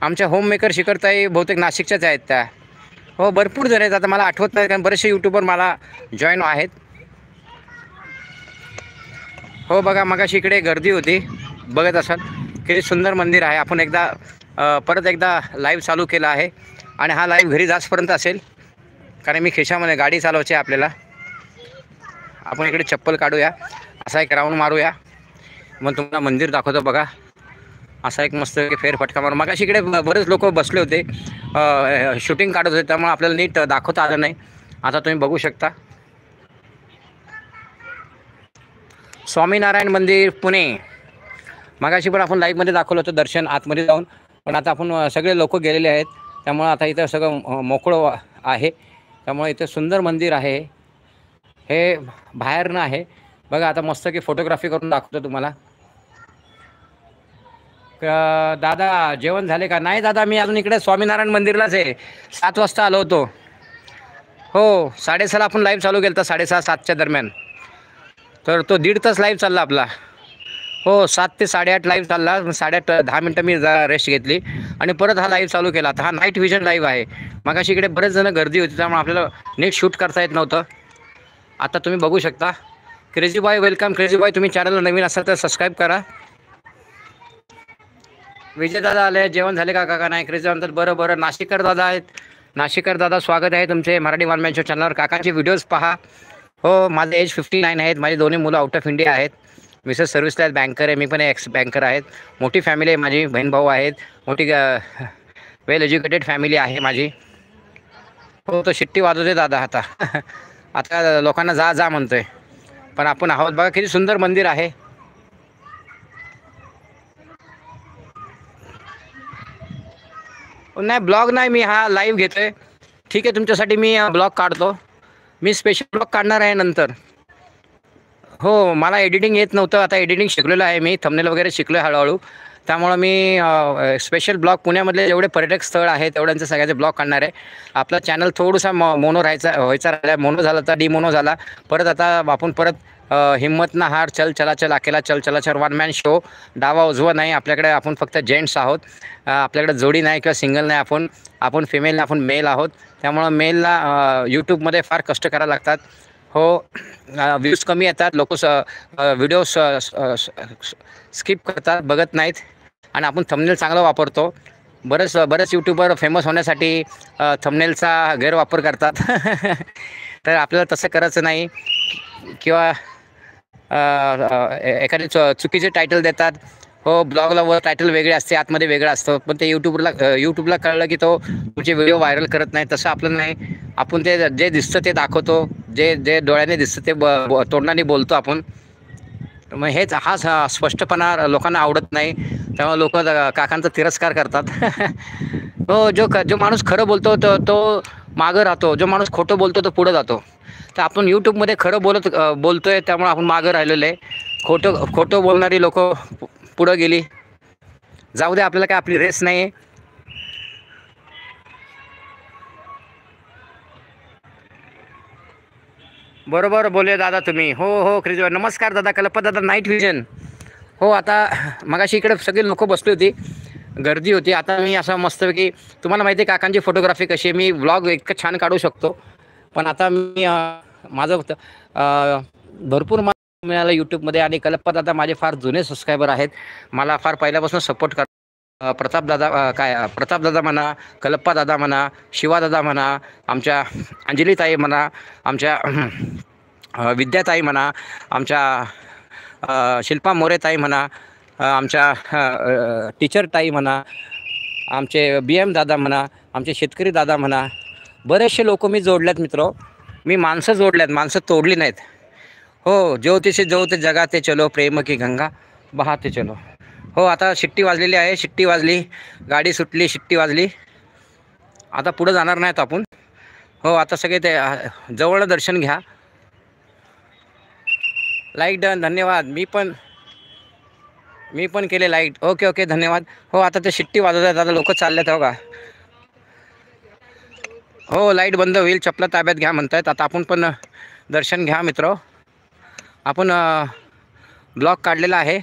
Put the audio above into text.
आमच्या होममेकर शिखरताई बहुतेक नाशिकच्याच आहेत त्या. हो भरपूर जण आहेत, आता मला आठवत नाही कारण बरेचसे यूट्यूबर मला जॉईन आहेत. हो बघा मगाशी इकडे गर्दी होती, बघत असाल किती सुंदर मंदिर आहे. आपण एकदा परत एकदा लाईव्ह चालू केला आहे आणि हा लाईव्ह घरी जाचपर्यंत असेल, कारण मी खिशामध्ये गाडी चालवायची आहे आपल्याला. आपण इकडे चप्पल काढूया, असा एक राऊंड मारूया, मग तुम्हाला मंदिर दाखवतो बघा. असा एक मस्त फेरफटका मारून मगाशी इकडे बरेच लोक बसले होते, शूटिंग काढत होते, त्यामुळे आपल्याला नीट दाखवता आलं नाही. आता तुम्ही बघू शकता स्वामीनारायण मंदिर पुणे. मगाशी पण आपण लाईव्हमध्ये दाखवलं होतं दर्शन आतमध्ये जाऊन, पण आता आपण सगळे लोक गेलेले आहेत, त्यामुळे आता इथं सगळं मोकळं आहे. त्यामुळे इथं सुंदर मंदिर आहे, हे बाहेरनं आहे बघा. आता मस्त की फोटोग्राफी करून दाखवतो तुम्हाला. दादा जेवण झाले का? नाही दादा, मी अजून इकडे स्वामीनारायण मंदिरलाच आहे. 7 वाजता आलो होतो. हो 6:30 आपण लाईव्ह चालू केलं होतं, 6:30-7च्या दरम्यान. तर तो 1.5 तास लाईव्ह चालला आपला. हो 7 ते 8:30 लाईव्ह चालला. 8:30 10 मिनटं मी रेस्ट घेतली आणि परत हा लाईव्ह चालू केला. आता हा नाईट व्हिजन लाईव्ह आहे. मगाशी इकडे बरेच जण गर्दी होती, त्यामुळे आपल्याला नीट शूट करता येत नव्हतं. आता तुम्ही बघू शकता. Crazy boy welcome. Crazy boy तुम्ही चॅनलला नवीन असाल तर सबस्क्राईब करा. विजय दादा आले, जेवण झाले का काका? नाही. क्रेझी म्हणतात बरं बरं. नाशिककर दादा आहेत. नाशिककर दादा स्वागत आहे तुमचे मराठी वानमॅनच्या चॅनलवर. काकांचे व्हिडिओज पहा. हो माझे एज 59 आहेत. माझे दोन्ही मुलं आउट ऑफ इंडिया आहेत. मिसेस सर्व्हिसला आहेत, बँकर आहे. मी पण एक्स बँकर आहेत. मोठी फॅमिली आहे माझी, बहीण भाऊ आहेत. मोठी वेल एज्युकेटेड फॅमिली आहे माझी. हो तो शिट्टी वाजवते दादा आता. आता लोकांना जा जा म्हणतोय, पण आपण आहोत बघा. किती सुंदर मंदिर आहे. नाही ब्लॉग नाही, मी हा लाईव्ह घेतोय. ठीक आहे तुमच्यासाठी मी ब्लॉग काढतो. मी स्पेशल ब्लॉग काढणार आहे नंतर. हो मला एडिटिंग येत नव्हतं, आता एडिटिंग शिकलेलं आहे मी. थंबनेल वगैरे शिकलो आहे हळूहळू. त्यामुळं मी स्पेशल ब्लॉग पुण्यामधले जेवढे पर्यटक स्थळ आहेत तेवढ्यांचे सगळ्याचे ब्लॉग काढणार आहे. आपलं चॅनल थोडंसं मोनो व्हायचा राहिला. मोनो झाला तर डिमोनो झाला. परत आता आपण परत हिम्मत ना हार, चल चला चल अकेला चल चला चल, वन मॅन शो. डावा उजवा नाही आपल्याकडे. आपण फक्त जेंट्स आहोत. आपल्याकडे जोडी नाही किंवा सिंगल नाही. आपण फिमेल, आपण मेल आहोत. त्यामुळं मेलला यूट्यूबमध्ये फार कष्ट करायला लागतात. हो व्ह्यूज कमी येतात, लोक व्हिडिओ स्किप करतात, बघत नाहीत. आणि आपण थंबनेल चांगला वापरतो. बरेच यूट्यूबर फेमस होण्यासाठी थंबनेलचा गैरवापर करतात. तर आपल्याला तसं करायचं नाही. किंवा एखादी चुकीचे टायटल देतात. हो ब्लॉगला वर टायटल वेगळे असते, आतमध्ये वेगळं असतं, पण ते यूट्यूबला कळलं की तो तुमचे व्हिडिओ व्हायरल करत नाही. तसं आपलं नाही. आपण ते जे दिसतं ते दाखवतो, जे डोळ्याने दिसतं ते तोंडाने बोलतो आपण. मग हेच हा स्पष्टपणा लोकांना आवडत नाही, त्यामुळे लोक काकांचा तिरस्कार करतात. हो जो माणूस खरं बोलतो तो मागं राहतो, जो माणूस खोटं बोलतो तो पुढं जातो. तर आपण यूट्यूबमध्ये खरं बोलतोय, त्यामुळे आपण मागं राहिलेलं आहे. खोटं बोलणारी लोक पुढं गेली. जाऊ दे, आपल्याला काय आपली रेस नाही आहे. बरोबर बोलले दादा तुम्ही. हो हो क्रेझी. नमस्कार दादा, कल्पा दादा, नाईट व्हिजन. हो आता मगाशी इकडे सगळी लोक बसली होती, गर्दी होती. आता मी असं मस्तपैकी, तुम्हाला माहिती आहे काकांची फोटोग्राफी कशी आहे, मी व्लॉग इतकं छान काढू शकतो. पण आता मी माझं भरपूर मिळालं यूट्यूबमध्ये. आणि कल्पा दादा माझे फार जुने सबस्क्रायबर आहेत, मला फार पहिल्यापासून सपोर्ट करतात. प्रताप दादा म्हणा, कल्पा दादा म्हणा, शिवा दादा म्हणा, आमच्या अंजलीताई म्हणा, आमच्या विद्याताई म्हणा, आमच्या शिल्पा मोरेताई म्हणा, आमच्या टीचर ताई म्हणा, आमचे BM दादा म्हणा, आमचे शेतकरी दादा म्हणा, बरेचसे लोक मी जोडल्यात मित्र. मी माणसं जोडल्यात, माणसं तोडली नाहीत. हो ज्योतिषी ज्योत जगाते चलो, प्रेम की गंगा बहाते चलो. हो आता शिट्टी वाजलेली आहे, शिट्टी वाजली, गाडी सुटली, शिट्टी वाजली. आता पुढं जाणार नाहीत आपण. हो आता सगळे ते जवळ दर्शन घ्या. लाईक डन, धन्यवाद. मी पण केले लाईक. ओके धन्यवाद. हो आता ते शिट्टी वाजवत आहेत, आता लोक चाललेत हो का. हो लाईट बंद होईल, चपला ताब्यात घ्या म्हणतायत. आता आपण पण दर्शन घ्या मित्र. आपण ब्लॉग काढलेला आहे.